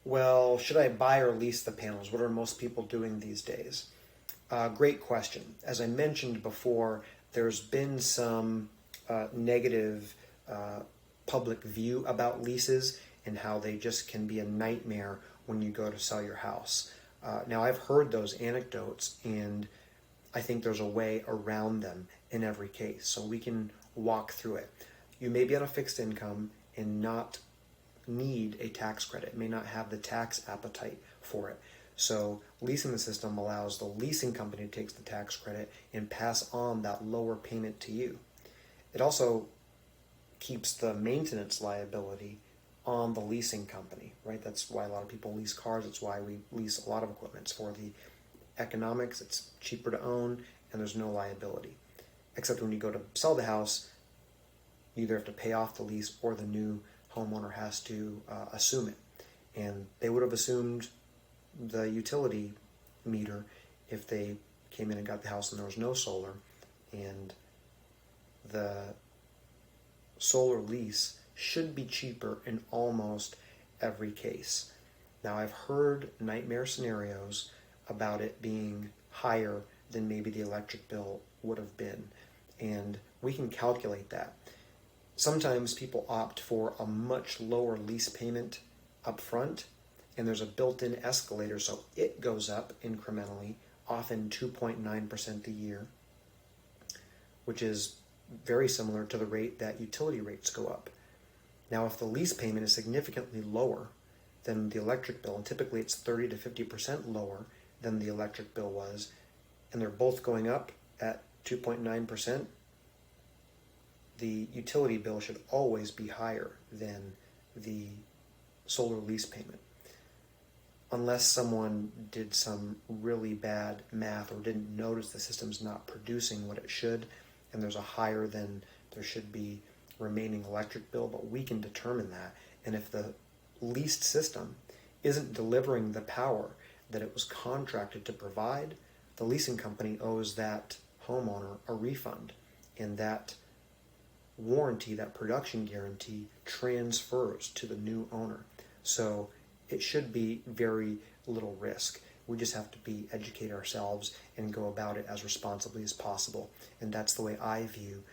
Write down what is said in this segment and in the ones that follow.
Well, should I buy or lease the panels? What are most people doing these days? Great question. As I mentioned before, there's been some negative uh, public view about leases and how they just can be a nightmare when you go to sell your house. Now, I've heard those anecdotes, and I think there's a way around them in every case. So we can walk through it. You may be on a fixed income and not need a tax credit, may not have the tax appetite for it. So leasing the system allows the leasing company to take the tax credit and pass on that lower payment to you. It also keeps the maintenance liability on the leasing company, right? That's why a lot of people lease cars. It's why we lease a lot of equipment. It's for the economics. It's cheaper to own, and there's no liability. Except when you go to sell the house, you either have to pay off the lease or the new homeowner has to assume it. And they would have assumed the utility meter if they came in and got the house and there was no solar. And the solar lease should be cheaper in almost every case. Now, I've heard nightmare scenarios about it being higher than maybe the electric bill would have been, and we can calculate that. Sometimes people opt for a much lower lease payment up front, and there's a built-in escalator, so it goes up incrementally, often 2.9% a year, which is very similar to the rate that utility rates go up. Now, if the lease payment is significantly lower than the electric bill, and typically it's 30 to 50% lower than the electric bill was, and they're both going up at 2.9%, the utility bill should always be higher than the solar lease payment. Unless someone did some really bad math or didn't notice the system's not producing what it should, and there's a higher than there should be remaining electric bill, but we can determine that. And if the leased system isn't delivering the power that it was contracted to provide, the leasing company owes that homeowner a refund, and that warranty, that production guarantee, transfers to the new owner. So it should be very little risk. We just have to educate ourselves and go about it as responsibly as possible. And that's the way I view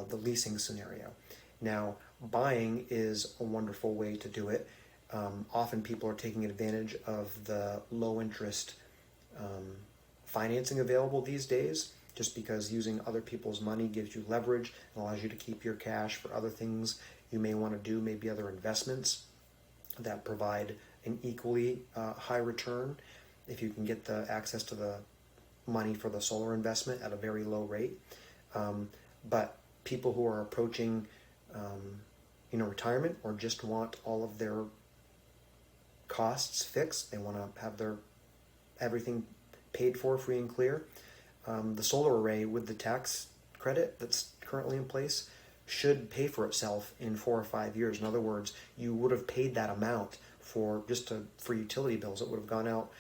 the leasing scenario. Now, buying is a wonderful way to do it. Often people are taking advantage of the low interest financing available these days, just because using other people's money gives you leverage and allows you to keep your cash for other things you may want to do, maybe other investments that provide an equally high return if you can get the access to the money for the solar investment at a very low rate. But people who are approaching retirement or just want all of their costs fixed, they want to have their everything paid for free and clear, the solar array with the tax credit that's currently in place should pay for itself in 4 or 5 years. In other words, you would have paid that amount for utility bills. It would have gone out,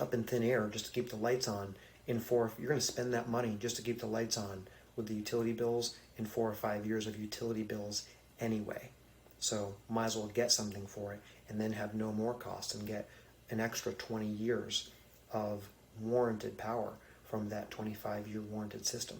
up in thin air just to keep the lights on. You're going to spend that money just to keep the lights on with the utility bills in 4 or 5 years of utility bills anyway. So might as well get something for it and then have no more costs and get an extra 20 years of warranted power from that 25-year warranted system.